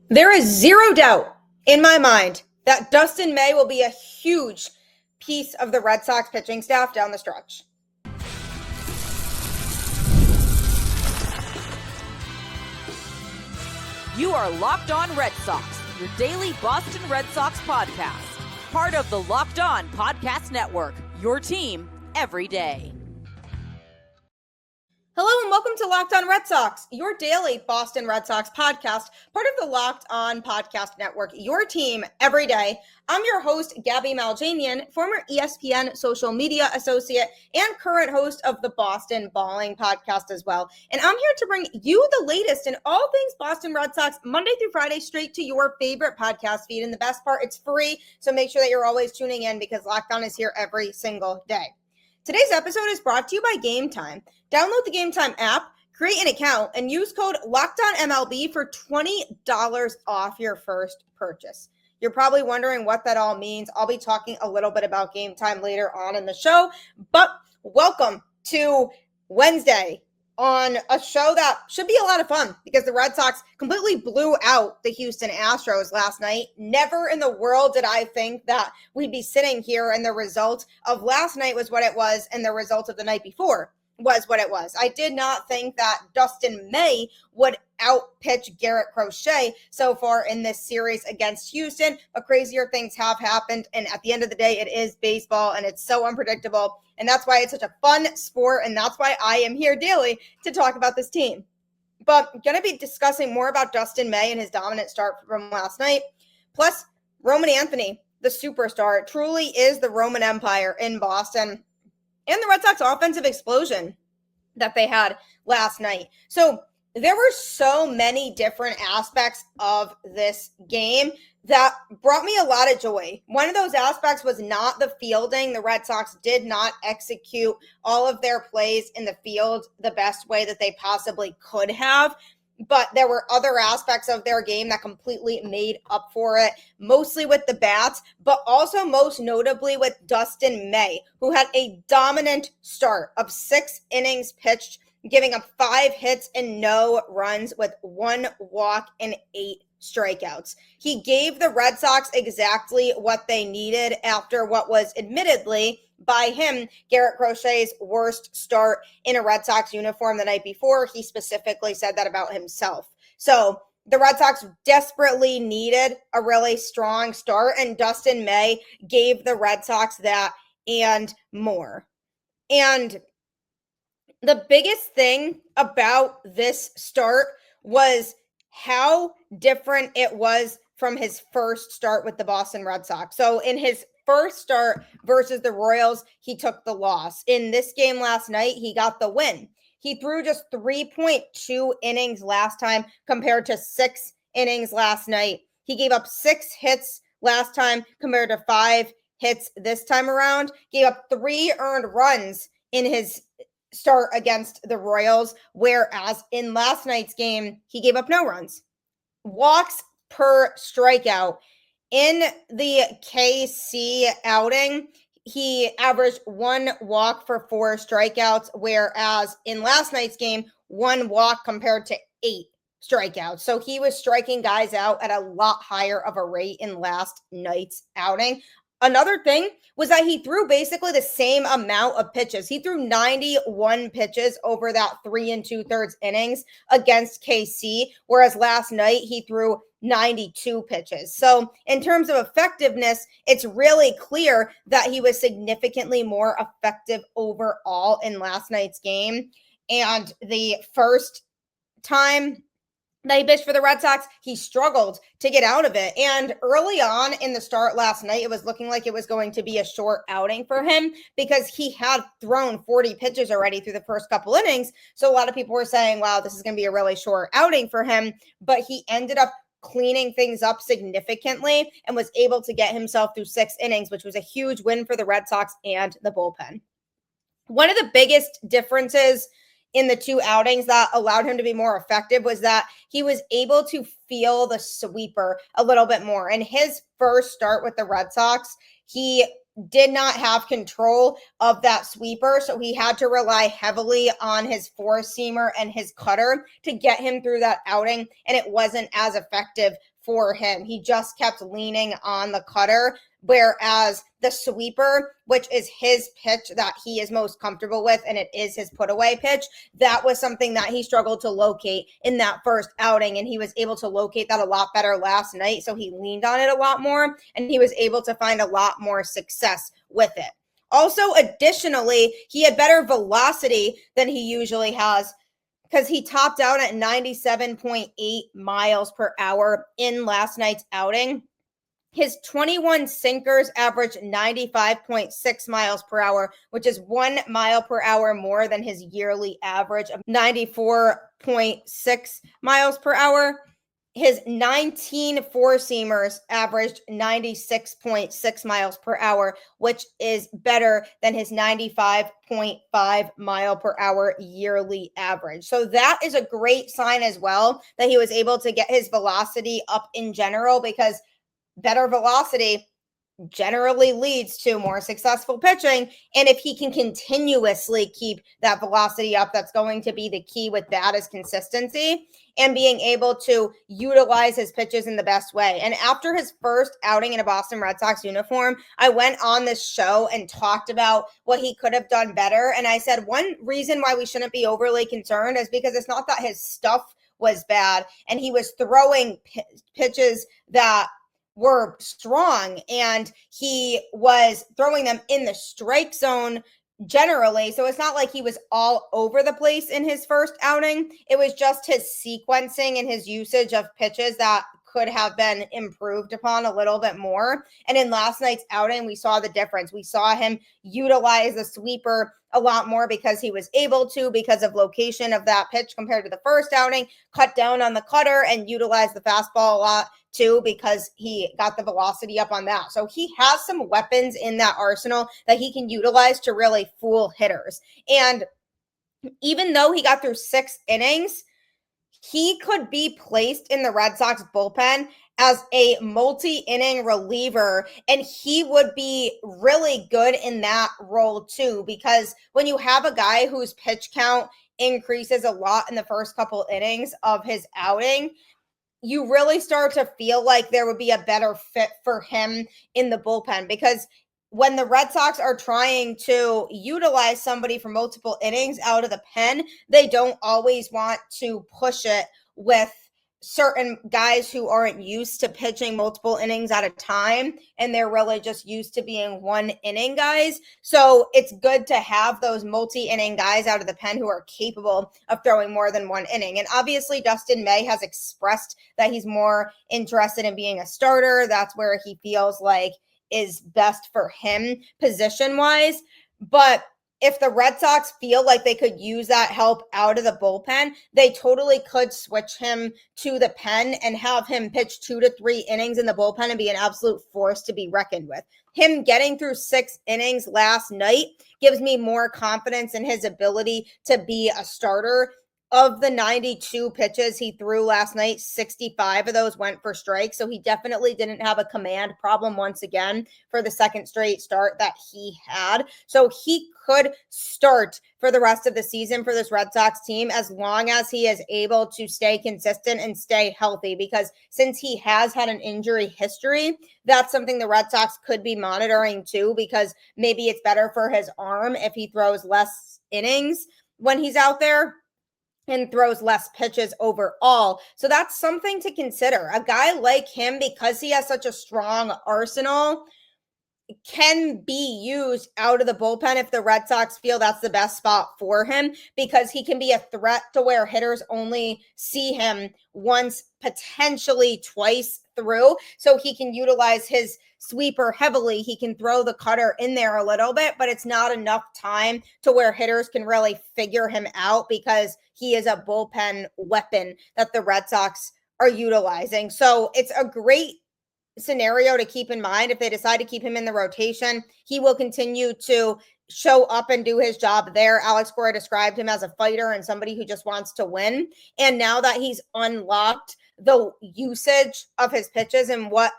There is zero doubt in my mind that Dustin May will be a huge piece of the Red Sox pitching staff down the stretch. You are Locked On Red Sox, your daily Boston Red Sox podcast. Part of the Locked On Podcast Network, your team every day. Hello and welcome to Locked On Red Sox, your daily Boston Red Sox podcast, part of the Locked On Podcast Network, your team every day. I'm your host, Gabby Maljanian, former ESPN social media associate and current host of the Boston Balling podcast as well. And I'm here to bring you the latest in all things Boston Red Sox, Monday through Friday, straight to your favorite podcast feed. And the best part, it's free, so make sure that you're always tuning in because Locked On is here every single day. Today's episode is brought to you by GameTime. Download the GameTime app, create an account, and use code LOCKEDONMLB for $20 off your first purchase. You're probably wondering what that all means. I'll be talking a little bit about GameTime later on in the show, but welcome to Wednesday on a show that should be a lot of fun because the Red Sox completely blew out the Houston Astros last night. Never in the world did I think that we'd be sitting here and the result of last night was what it was and the result of the night before was what it was. I did not think that Dustin May would outpitch Garrett Crochet so far in this series against Houston, but crazier things have happened. And at the end of the day, it is baseball and it's so unpredictable. And that's why it's such a fun sport. And that's why I am here daily to talk about this team. But I'm going to be discussing more about Dustin May and his dominant start from last night. Plus, Roman Anthony, the superstar. It truly is the Roman Empire in Boston. And the Red Sox offensive explosion that they had last night. So there were so many different aspects of this game that brought me a lot of joy. One of those aspects was not the fielding. The Red Sox did not execute all of their plays in the field the best way that they possibly could have. But there were other aspects of their game that completely made up for it, mostly with the bats, but also most notably with Dustin May, who had a dominant start of 6 innings pitched, giving up 5 hits and no runs with 1 walk and 8 strikeouts. He gave the Red Sox exactly what they needed after what was admittedly by him, Garrett Crochet's worst start in a Red Sox uniform the night before. He specifically said that about himself. So the Red Sox desperately needed a really strong start, and Dustin May gave the Red Sox that and more. And the biggest thing about this start was how different it was from his first start with the Boston Red Sox. So in his first start versus the Royals, he took the loss. In this game last night, he got the win. He threw just 3.2 innings last time compared to 6 innings last night. He gave up 6 hits last time compared to 5 hits this time around. Gave up 3 earned runs in his start against the Royals, whereas in last night's game, he gave up no runs. Walks per strikeout. In the KC outing, he averaged 1 walk for 4 strikeouts, whereas in last night's game, 1 walk compared to 8 strikeouts. So he was striking guys out at a lot higher of a rate in last night's outing. Another thing was that he threw basically the same amount of pitches. He threw 91 pitches over that 3 2/3 innings against KC, whereas last night he threw 92 pitches. So in terms of effectiveness, it's really clear that he was significantly more effective overall in last night's game. And the first time that he pitched for the Red Sox, he struggled to get out of it. And early on in the start last night, it was looking like it was going to be a short outing for him because he had thrown 40 pitches already through the first couple innings. So a lot of people were saying, wow, this is going to be a really short outing for him. But he ended up cleaning things up significantly and was able to get himself through 6 innings, which was a huge win for the Red Sox and the bullpen. One of the biggest differences in the 2 outings that allowed him to be more effective was that he was able to feel the sweeper a little bit more. In his first start with the Red Sox, he did not have control of that sweeper, so he had to rely heavily on his four-seamer and his cutter to get him through that outing, and it wasn't as effective for him. He just kept leaning on the cutter, whereas the sweeper, which is his pitch that he is most comfortable with, and it is his put away pitch, that was something that he struggled to locate in that first outing, and he was able to locate that a lot better last night. So he leaned on it a lot more, and he was able to find a lot more success with it. Also, additionally, he had better velocity than he usually has, because he topped out at 97.8 miles per hour in last night's outing. His 21 sinkers averaged 95.6 miles per hour, which is 1 mile per hour more than his yearly average of 94.6 miles per hour. His 19 four-seamers averaged 96.6 miles per hour, which is better than his 95.5 mile per hour yearly average. So that is a great sign as well, that he was able to get his velocity up in general, because better velocity generally leads to more successful pitching. And if he can continuously keep that velocity up, that's going to be the key with that, is consistency and being able to utilize his pitches in the best way. And after his first outing in a Boston Red Sox uniform, I went on this show and talked about what he could have done better. And I said, one reason why we shouldn't be overly concerned is because it's not that his stuff was bad and he was throwing pitches that were strong, and he was throwing them in the strike zone generally. So it's not like he was all over the place in his first outing. It was just his sequencing and his usage of pitches that could have been improved upon a little bit more. And in last night's outing, we saw the difference. We saw him utilize the sweeper a lot more because he was able to, because of location of that pitch compared to the first outing, cut down on the cutter and utilize the fastball a lot too, because he got the velocity up on that. So he has some weapons in that arsenal that he can utilize to really fool hitters. And even though he got through 6 innings, he could be placed in the Red Sox bullpen as a multi-inning reliever, and he would be really good in that role too, because when you have a guy whose pitch count increases a lot in the first couple innings of his outing, you really start to feel like there would be a better fit for him in the bullpen, because when the Red Sox are trying to utilize somebody for multiple innings out of the pen, they don't always want to push it with certain guys who aren't used to pitching multiple innings at a time, and they're really just used to being 1 inning guys. So it's good to have those multi-inning guys out of the pen who are capable of throwing more than 1 inning. And obviously Dustin May has expressed that he's more interested in being a starter. That's where he feels like is best for him position-wise. But if the Red Sox feel like they could use that help out of the bullpen, they totally could switch him to the pen and have him pitch 2 to 3 innings in the bullpen and be an absolute force to be reckoned with. Him getting through 6 innings last night gives me more confidence in his ability to be a starter. Of the 92 pitches he threw last night, 65 of those went for strikes. So he definitely didn't have a command problem once again for the second straight start that he had. So he could start for the rest of the season for this Red Sox team, as long as he is able to stay consistent and stay healthy, because since he has had an injury history, that's something the Red Sox could be monitoring too, because maybe it's better for his arm if he throws less innings when he's out there and throws less pitches overall. So that's something to consider. A guy like him, because he has such a strong arsenal, can be used out of the bullpen if the Red Sox feel that's the best spot for him, because he can be a threat to where hitters only see him once, potentially twice through. So he can utilize his sweeper heavily. He can throw the cutter in there a little bit, but it's not enough time to where hitters can really figure him out, because he is a bullpen weapon that the Red Sox are utilizing. So it's a great scenario to keep in mind. If they decide to keep him in the rotation, he will continue to show up and do his job there. Alex Cora described him as a fighter and somebody who just wants to win. And now that he's unlocked the usage of his pitches and what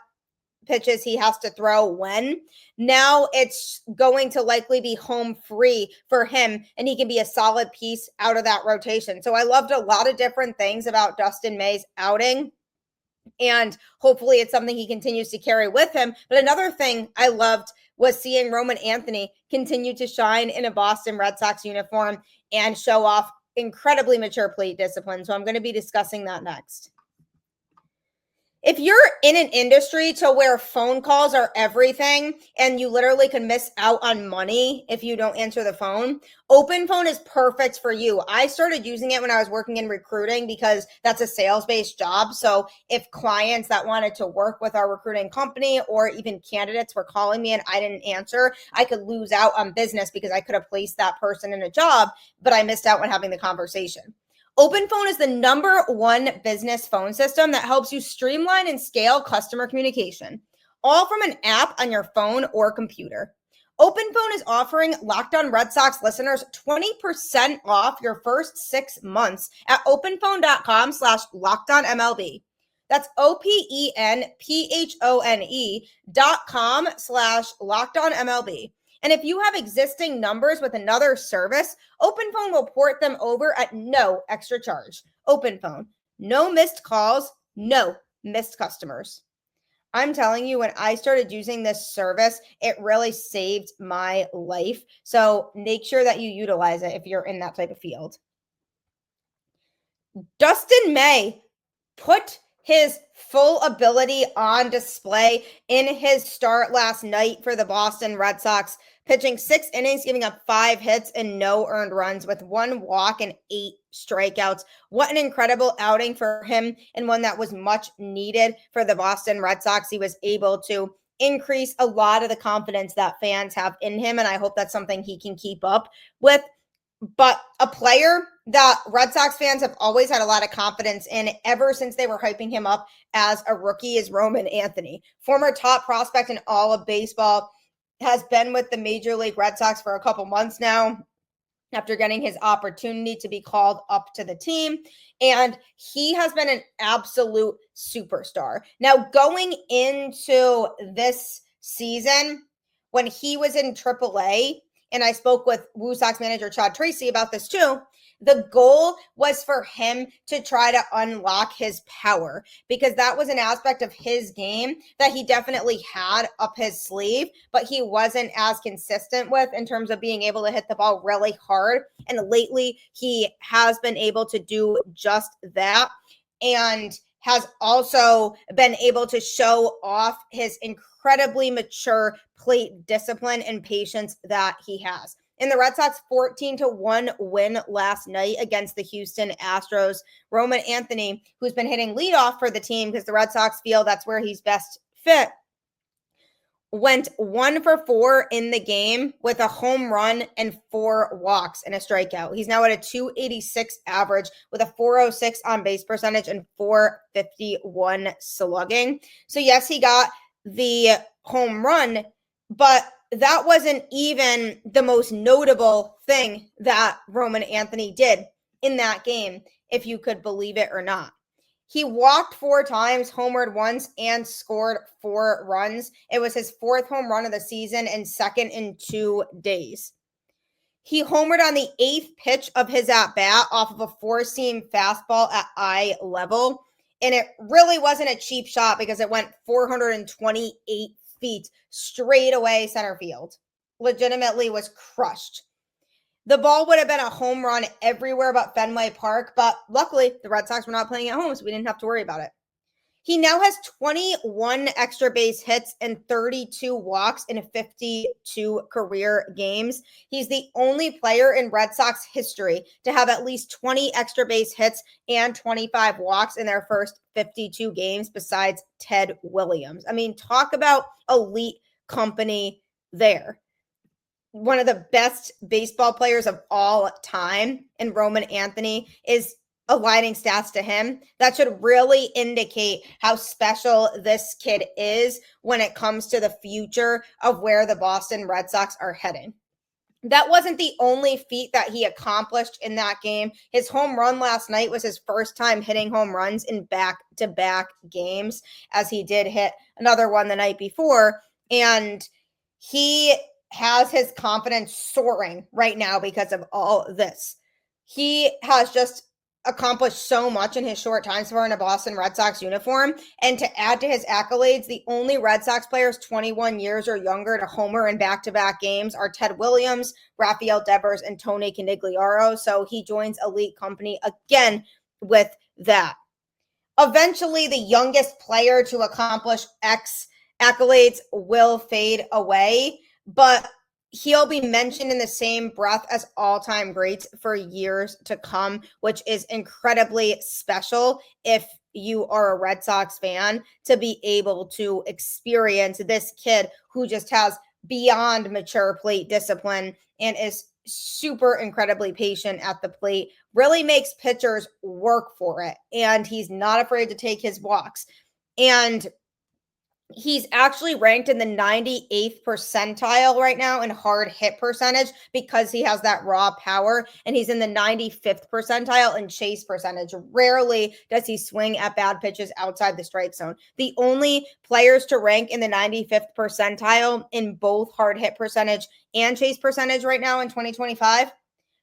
pitches he has to throw when, now it's going to likely be home free for him, and he can be a solid piece out of that rotation. So I loved a lot of different things about Dustin May's outing. And hopefully it's something he continues to carry with him. But another thing I loved was seeing Roman Anthony continue to shine in a Boston Red Sox uniform and show off incredibly mature plate discipline. So I'm going to be discussing that next. If you're in an industry to where phone calls are everything and you literally can miss out on money if you don't answer the phone, OpenPhone is perfect for you. I started using it when I was working in recruiting because that's a sales-based job. So if clients that wanted to work with our recruiting company or even candidates were calling me and I didn't answer, I could lose out on business because I could have placed that person in a job, but I missed out on having the conversation. OpenPhone is the #1 business phone system that helps you streamline and scale customer communication, all from an app on your phone or computer. OpenPhone is offering Locked On Red Sox listeners 20% off your first 6 months at openphone.com/lockedonmlb. That's openphone.com/lockedonmlb. And if you have existing numbers with another service, OpenPhone will port them over at no extra charge. OpenPhone, no missed calls, no missed customers. I'm telling you, when I started using this service, it really saved my life. So make sure that you utilize it if you're in that type of field. Dustin May put his full ability on display in his start last night for the Boston Red Sox, pitching 6 innings, giving up 5 hits and no earned runs with 1 walk and 8 strikeouts. What an incredible outing for him, and one that was much needed for the Boston Red Sox. He was able to increase a lot of the confidence that fans have in him, and I hope that's something he can keep up with. But a player that Red Sox fans have always had a lot of confidence in ever since they were hyping him up as a rookie is Roman Anthony. Former top prospect in all of baseball, has been with the Major League Red Sox for a couple months now after getting his opportunity to be called up to the team. And he has been an absolute superstar. Now, going into this season, when he was in AAA, and I spoke with Woo Sox manager Chad Tracy about this too, the goal was for him to try to unlock his power, because that was an aspect of his game that he definitely had up his sleeve, but he wasn't as consistent with in terms of being able to hit the ball really hard. And lately, he has been able to do just that, and has also been able to show off his incredibly mature plate discipline and patience that he has. In the Red Sox 14-1 win last night against the Houston Astros, Roman Anthony, who's been hitting leadoff for the team because the Red Sox feel that's where he's best fit, went 1 for 4 in the game with a home run and 4 walks and a strikeout. He's now at a .286 average with a .406 on base percentage and .451 slugging. So yes, he got the home run, but that wasn't even the most notable thing that Roman Anthony did in that game, if you could believe it or not. He walked 4 times, homered once, and scored 4 runs. It was his 4th home run of the season and 2nd in 2 days. He homered on the 8th pitch of his at-bat off of a 4-seam fastball at eye level. And it really wasn't a cheap shot because it went 428 feet straight away center field. Legitimately was crushed. The ball would have been a home run everywhere but Fenway Park, but luckily the Red Sox were not playing at home, so we didn't have to worry about it. He now has 21 extra base hits and 32 walks in 52 career games. He's the only player in Red Sox history to have at least 20 extra base hits and 25 walks in their first 52 games besides Ted Williams. I mean, talk about elite company there. One of the best baseball players of all time, and Roman Anthony is aligning stats to him. That should really indicate how special this kid is when it comes to the future of where the Boston Red Sox are heading. That wasn't the only feat that he accomplished in that game. His home run last night was his first time hitting home runs in back-to-back games, as he did hit another one the night before. And he has his confidence soaring right now because of all this. He has just accomplished so much in his short time so far in a Boston Red Sox uniform. And to add to his accolades, the only Red Sox players 21 years or younger to homer in back-to-back games are Ted Williams, Rafael Devers, and Tony Conigliaro. So he joins elite company again with that. Eventually, the youngest player to accomplish X accolades will fade away, but he'll be mentioned in the same breath as all-time greats for years to come, which is incredibly special if you are a Red Sox fan to be able to experience this kid who just has beyond mature plate discipline and is super incredibly patient at the plate, really makes pitchers work for it, and he's not afraid to take his walks. And he's actually ranked in the 98th percentile right now in hard hit percentage because he has that raw power, and he's in the 95th percentile in chase percentage. Rarely does he swing at bad pitches outside the strike zone. The only players to rank in the 95th percentile in both hard hit percentage and chase percentage right now in 2025,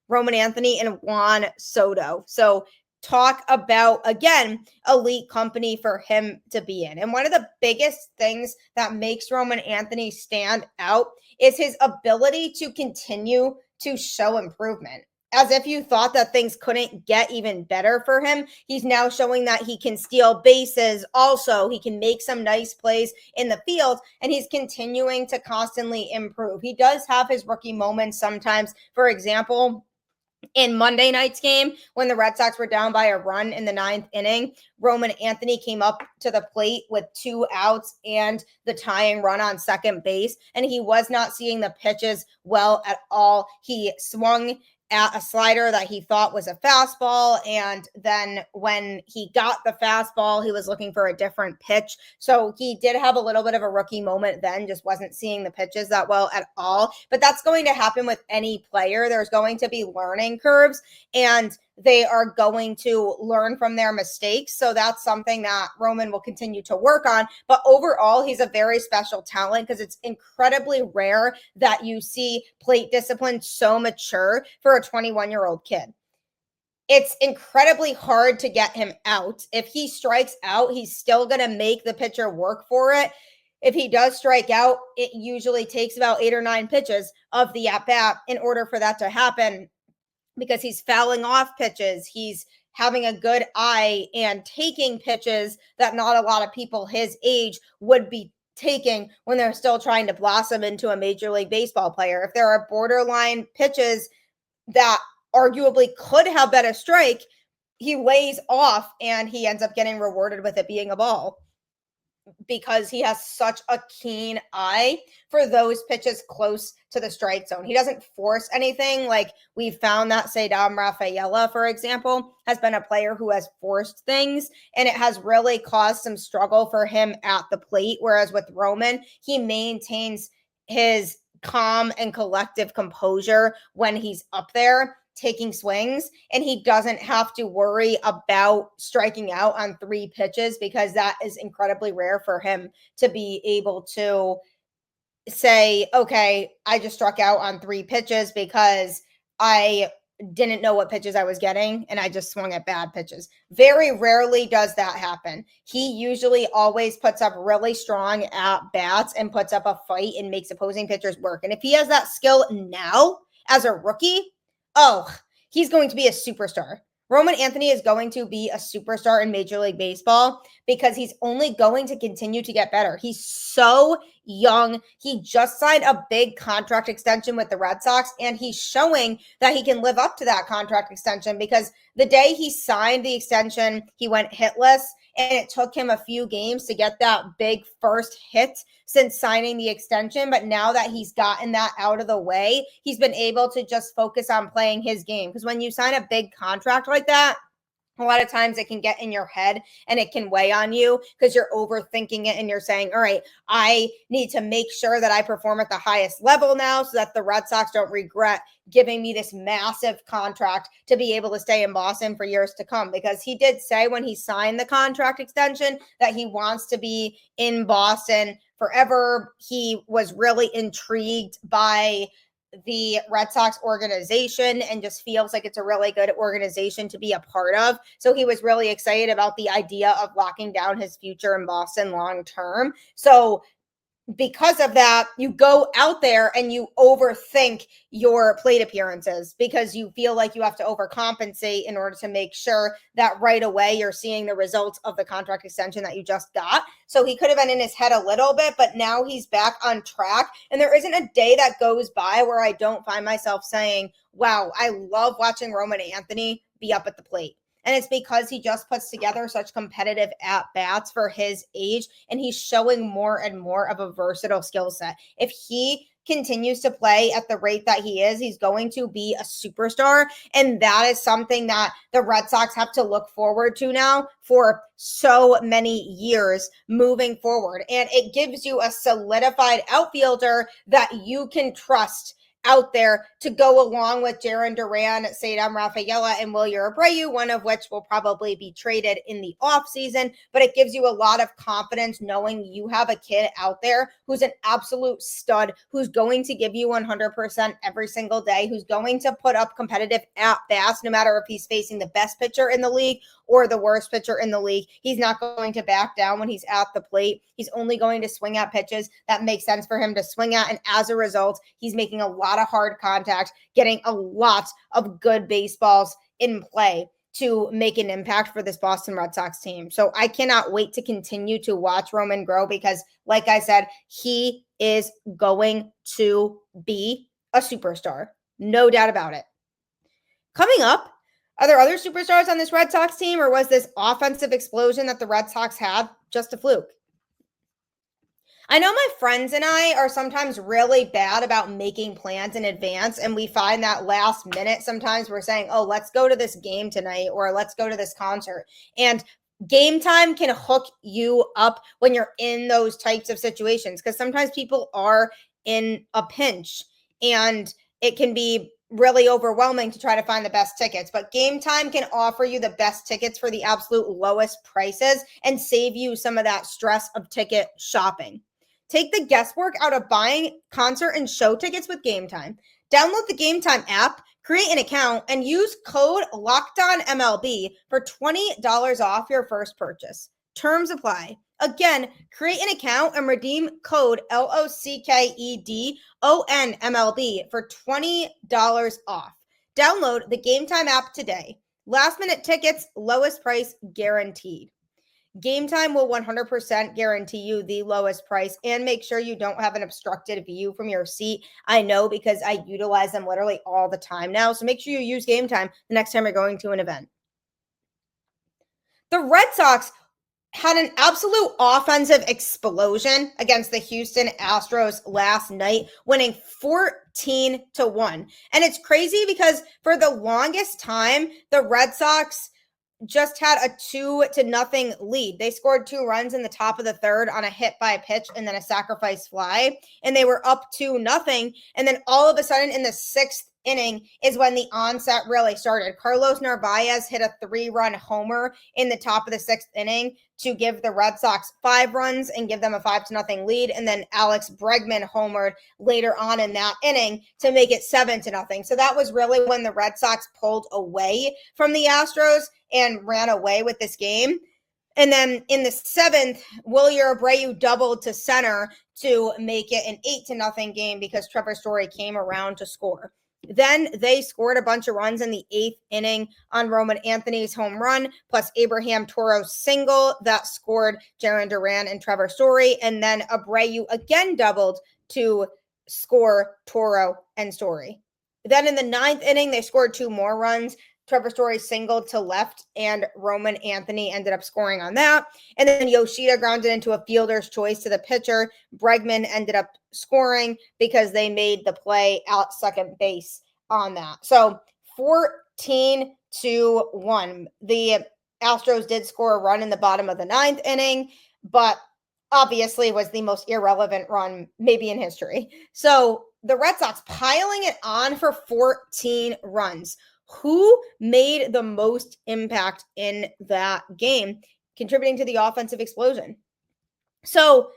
Roman Anthony and Juan Soto. So talk about, again, elite company for him to be in. And one of the biggest things that makes Roman Anthony stand out is his ability to continue to show improvement. As if you thought that things couldn't get even better for him, he's now showing that he can steal bases. Also, he can make some nice plays in the field, and he's continuing to constantly improve. He does have his rookie moments sometimes. For example, in Monday night's game, when the Red Sox were down by a run in the 9th inning, Roman Anthony came up to the plate with 2 outs and the tying run on second base, and he was not seeing the pitches well at all. He swung at a slider that he thought was a fastball, and then when he got the fastball, he was looking for a different pitch. So he did have a little bit of a rookie moment then, just wasn't seeing the pitches that well at all. But that's going to happen with any player. There's going to be learning curves, and they are going to learn from their mistakes. So that's something that Roman will continue to work on. But overall, he's a very special talent because it's incredibly rare that you see plate discipline so mature for a 21-year-old kid. It's incredibly hard to get him out. If he strikes out, he's still going to make the pitcher work for it. If he does strike out, it usually takes about 8 or 9 pitches of the at-bat in order for that to happen, because he's fouling off pitches, he's having a good eye and taking pitches that not a lot of people his age would be taking when they're still trying to blossom into a Major League Baseball player. If there are borderline pitches that arguably could have been a strike, he lays off and he ends up getting rewarded with it being a ball, because he has such a keen eye for those pitches close to the strike zone. He doesn't force anything. Like we found that Cedam Rafaela, for example, has been a player who has forced things, and it has really caused some struggle for him at the plate. Whereas with Roman, he maintains his calm and collective composure when he's up there taking swings, and he doesn't have to worry about striking out on 3 pitches, because that is incredibly rare for him to be able to say, okay, I just struck out on 3 pitches because I didn't know what pitches I was getting and I just swung at bad pitches. Very rarely does that happen. He usually always puts up really strong at bats and puts up a fight and makes opposing pitchers work. And if he has that skill now as a rookie, he's going to be a superstar. Roman Anthony is going to be a superstar in Major League Baseball because he's only going to continue to get better. He's so young. He just signed a big contract extension with the Red Sox, and he's showing that he can live up to that contract extension, because the day he signed the extension, he went hitless, and it took him a few games to get that big first hit since signing the extension. But now that he's gotten that out of the way, he's been able to just focus on playing his game. Because when you sign a big contract like that, a lot of times it can get in your head and it can weigh on you because you're overthinking it and you're saying, all right, I need to make sure that I perform at the highest level now so that the Red Sox don't regret giving me this massive contract to be able to stay in Boston for years to come. Because he did say when he signed the contract extension that he wants to be in Boston forever. He was really intrigued by the Red Sox organization and just feels like it's a really good organization to be a part of. So he was really excited about the idea of locking down his future in Boston long term. So because of that, you go out there and you overthink your plate appearances because you feel like you have to overcompensate in order to make sure that right away you're seeing the results of the contract extension that you just got. So he could have been in his head a little bit, but now he's back on track. And there isn't a day that goes by where I don't find myself saying, wow, I love watching Roman Anthony be up at the plate. And it's because he just puts together such competitive at-bats for his age, and he's showing more and more of a versatile skill set. If he continues to play at the rate that he is, he's going to be a superstar. And that is something that the Red Sox have to look forward to now for so many years moving forward. And it gives you a solidified outfielder that you can trust out there to go along with Jarren Duran, Cedar Rafaela, and Wilyer Abreu, one of which will probably be traded in the offseason. But it gives you a lot of confidence knowing you have a kid out there who's an absolute stud, who's going to give you 100% every single day, who's going to put up competitive at-bats no matter if he's facing the best pitcher in the league or the worst pitcher in the league. He's not going to back down when he's at the plate. He's only going to swing at pitches that make sense for him to swing at. And as a result, he's making a lot of hard contact, getting a lot of good baseballs in play to make an impact for this Boston Red Sox team. So I cannot wait to continue to watch Roman grow because, like I said, he is going to be a superstar. No doubt about it. Coming up, are there other superstars on this Red Sox team, or was this offensive explosion that the Red Sox had just a fluke? I know my friends and I are sometimes really bad about making plans in advance, and we find that last minute sometimes we're saying, oh, let's go to this game tonight, or let's go to this concert. And GameTime can hook you up when you're in those types of situations, because sometimes people are in a pinch, and it can be really overwhelming to try to find the best tickets. But GameTime can offer you the best tickets for the absolute lowest prices and save you some of that stress of ticket shopping. Take the guesswork out of buying concert and show tickets with GameTime. Download the GameTime app, create an account, and use code LOCKEDONMLB for $20 off your first purchase. Terms apply. Again, create an account and redeem code LOCKEDONMLB for $20 off. Download the GameTime app today. Last minute tickets, lowest price guaranteed. GameTime will 100% guarantee you the lowest price, and make sure you don't have an obstructed view from your seat. I know because I utilize them literally all the time now. So make sure you use GameTime the next time you're going to an event. The Red Sox had an absolute offensive explosion against the Houston Astros last night, winning 14-1. And it's crazy because for the longest time, the Red Sox just had a 2-0 lead. They scored 2 runs in the top of the third on a hit by a pitch and then a sacrifice fly, and they were up 2-0. And then all of a sudden in the 6th inning is when the onset really started. Carlos Narvaez hit a 3-run homer in the top of the 6th inning to give the Red Sox 5 runs and give them a 5-0 lead. And then Alex Bregman homered later on in that inning to make it 7-0. So that was really when the Red Sox pulled away from the Astros and ran away with this game. And then in the 7th, Wilyer Abreu doubled to center to make it an 8-0 game because Trevor Story came around to score. Then they scored a bunch of runs in the 8th inning on Roman Anthony's home run, plus Abraham Toro's single that scored Jarren Duran and Trevor Story. And then Abreu again doubled to score Toro and Story. Then in the 9th inning, they scored 2 more runs. Trevor Story singled to left, and Roman Anthony ended up scoring on that. And then Yoshida grounded into a fielder's choice to the pitcher. Bregman ended up scoring because they made the play out second base on that. So 14-1. The Astros did score a run in the bottom of the 9th inning, but obviously was the most irrelevant run maybe in history. So the Red Sox piling it on for 14 runs. Who made the most impact in that game, contributing to the offensive explosion? So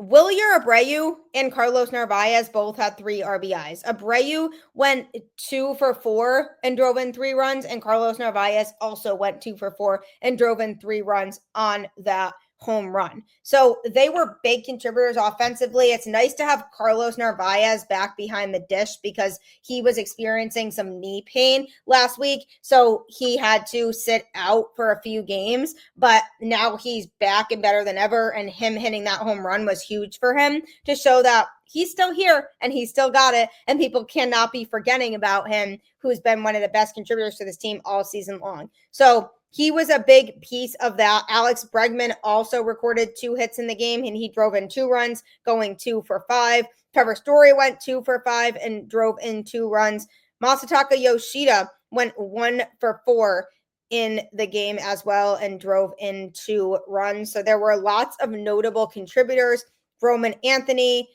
Wilyer Abreu and Carlos Narvaez both had 3 RBIs. Abreu went 2 for 4 and drove in 3 runs, and Carlos Narvaez also went 2 for 4 and drove in 3 runs on that home run. So they were big contributors offensively. It's nice to have Carlos Narvaez back behind the dish because he was experiencing some knee pain last week. So he had to sit out for a few games, but now he's back and better than ever. And him hitting that home run was huge for him to show that he's still here and he's still got it. And people cannot be forgetting about him, who's been one of the best contributors to this team all season long. So he was a big piece of that. Alex Bregman also recorded 2 hits in the game, and he drove in 2 runs, going 2 for 5. Trevor Story went 2 for 5 and drove in 2 runs. Masataka Yoshida went 1 for 4 in the game as well and drove in 2 runs. So there were lots of notable contributors. Roman Anthony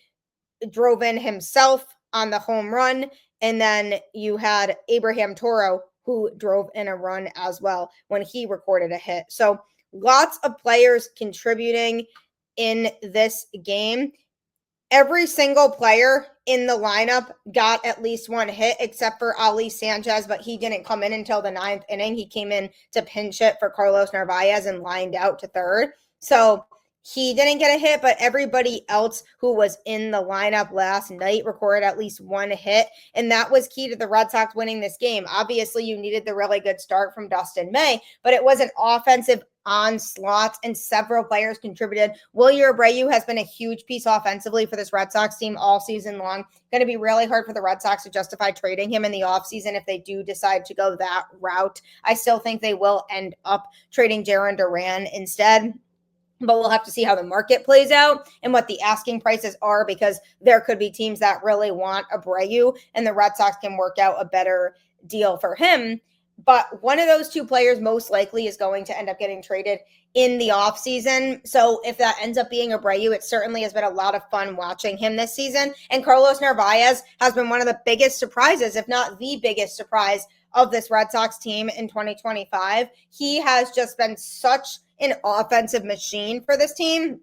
drove in himself on the home run. And then you had Abraham Toro, who drove in a run as well when he recorded a hit. So lots of players contributing in this game. Every single player in the lineup got at least 1 hit, except for Ali Sanchez, but he didn't come in until the 9th inning. He came in to pinch hit for Carlos Narvaez and lined out to third. So he didn't get a hit, but everybody else who was in the lineup last night recorded at least 1 hit, and that was key to the Red Sox winning this game. Obviously, you needed the really good start from Dustin May, but it was an offensive onslaught, and several players contributed. Wilyer Abreu has been a huge piece offensively for this Red Sox team all season long. Going to be really hard for the Red Sox to justify trading him in the offseason if they do decide to go that route. I still think they will end up trading Jarren Duran instead. But we'll have to see how the market plays out and what the asking prices are, because there could be teams that really want Abreu and the Red Sox can work out a better deal for him. But one of those 2 players most likely is going to end up getting traded in the offseason. So if that ends up being Abreu, it certainly has been a lot of fun watching him this season. And Carlos Narvaez has been one of the biggest surprises, if not the biggest surprise, of this Red Sox team in 2025. He has just been such an offensive machine for this team.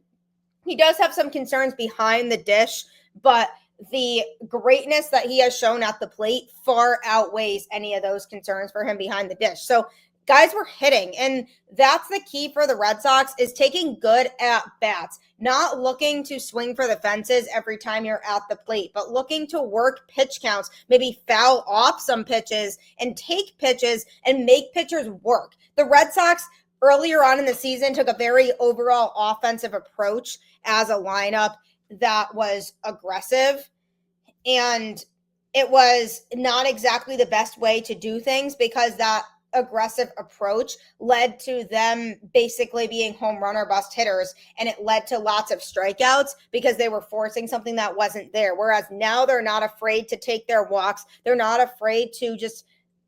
He does have some concerns behind the dish, but the greatness that he has shown at the plate far outweighs any of those concerns for him behind the dish. So guys were hitting, and that's the key for the Red Sox, is taking good at bats, not looking to swing for the fences every time you're at the plate, but looking to work pitch counts, maybe foul off some pitches and take pitches and make pitchers work. The Red Sox earlier on in the season took a very overall offensive approach as a lineup that was aggressive, and it was not exactly the best way to do things because that aggressive approach led to them basically being home run or bust hitters, and it led to lots of strikeouts because they were forcing something that wasn't there. Whereas now they're not afraid to take their walks. They're not afraid to just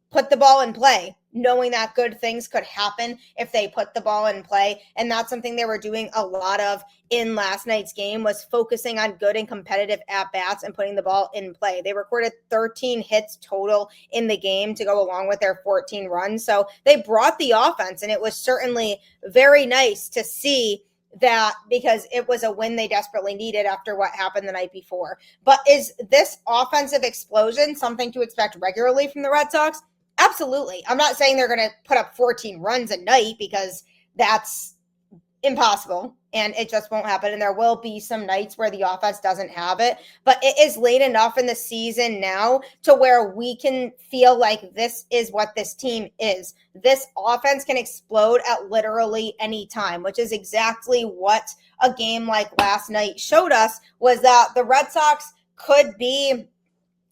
put the ball in play, knowing that good things could happen if they put the ball in play. And that's something they were doing a lot of in last night's game, was focusing on good and competitive at-bats and putting the ball in play. They recorded 13 hits total in the game to go along with their 14 runs. So they brought the offense, and it was certainly very nice to see that, because it was a win they desperately needed after what happened the night before. But is this offensive explosion something to expect regularly from the Red Sox? Absolutely. I'm not saying they're going to put up 14 runs a night, because that's impossible and it just won't happen. And there will be some nights where the offense doesn't have it, but it is late enough in the season now to where we can feel like this is what this team is. This offense can explode at literally any time, which is exactly what a game like last night showed us, was that the Red Sox could be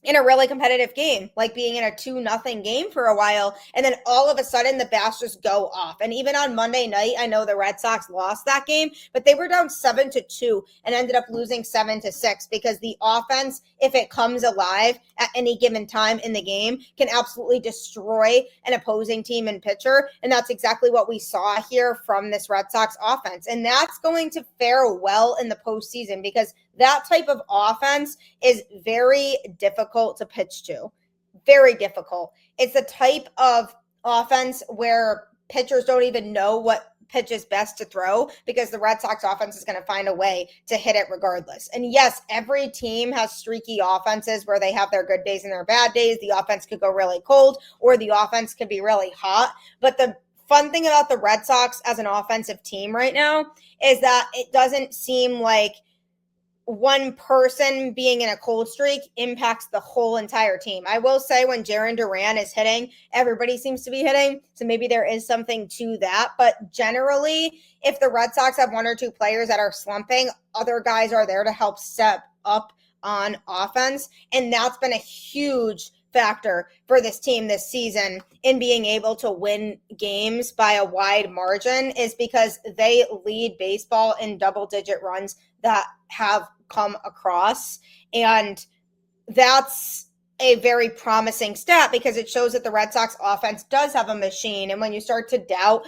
in a really competitive game, like being in a 2-0 game for a while, and then all of a sudden the bats just go off. And even on Monday night, I know the Red Sox lost that game, but they were down 7-2 and ended up losing 7-6, because the offense, if it comes alive at any given time in the game, can absolutely destroy an opposing team and pitcher. And that's exactly what we saw here from this Red Sox offense. And that's going to fare well in the postseason, because that type of offense is very difficult to pitch to. Very difficult. It's the type of offense where pitchers don't even know what pitches best to throw, because the Red Sox offense is going to find a way to hit it regardless. And yes, every team has streaky offenses where they have their good days and their bad days. The offense could go really cold or the offense could be really hot. But the fun thing about the Red Sox as an offensive team right now is that it doesn't seem like one person being in a cold streak impacts the whole entire team. I will say when Jarren Duran is hitting, everybody seems to be hitting. So maybe there is something to that. But generally, if the Red Sox have one or two players that are slumping, other guys are there to help step up on offense. And that's been a huge factor for this team this season in being able to win games by a wide margin, is because they lead baseball in double-digit runs that have come across. And that's a very promising stat because it shows that the Red Sox offense does have a machine. And when you start to doubt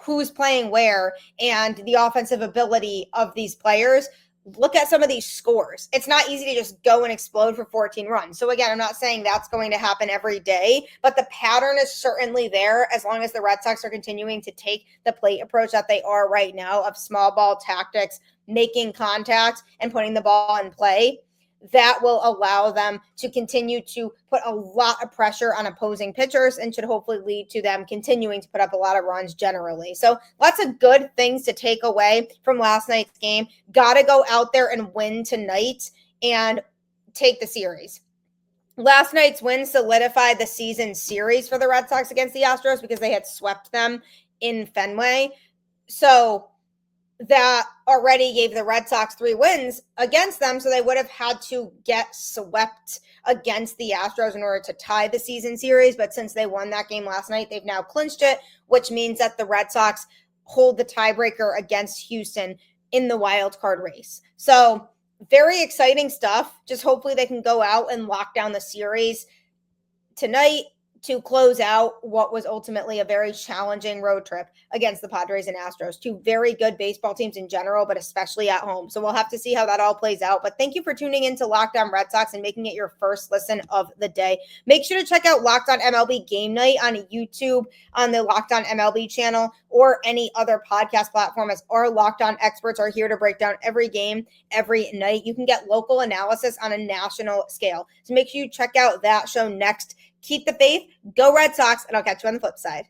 who's playing where and the offensive ability of these players, look at some of these scores. It's not easy to just go and explode for 14 runs. So again, I'm not saying that's going to happen every day, but the pattern is certainly there as long as the Red Sox are continuing to take the plate approach that they are right now of small ball tactics, making contact and putting the ball in play. That will allow them to continue to put a lot of pressure on opposing pitchers and should hopefully lead to them continuing to put up a lot of runs generally. So lots of good things to take away from last night's game. Got to go out there and win tonight and take the series. Last night's win solidified the season series for the Red Sox against the Astros because they had swept them in Fenway. So that already gave the Red Sox 3 wins against them, so they would have had to get swept against the Astros in order to tie the season series. But since they won that game last night, they've now clinched it, which means that the Red Sox hold the tiebreaker against Houston in the wild card race. So very exciting stuff. Just hopefully they can go out and lock down the series tonight to close out what was ultimately a very challenging road trip against the Padres and Astros, 2 very good baseball teams in general, but especially at home. So we'll have to see how that all plays out. But thank you for tuning in to Locked On Red Sox and making it your first listen of the day. Make sure to check out Locked On MLB Game Night on YouTube on the Locked On MLB channel or any other podcast platform, as our Locked On experts are here to break down every game every night. You can get local analysis on a national scale. So make sure you check out that show next. Keep the faith, go Red Sox, and I'll catch you on the flip side.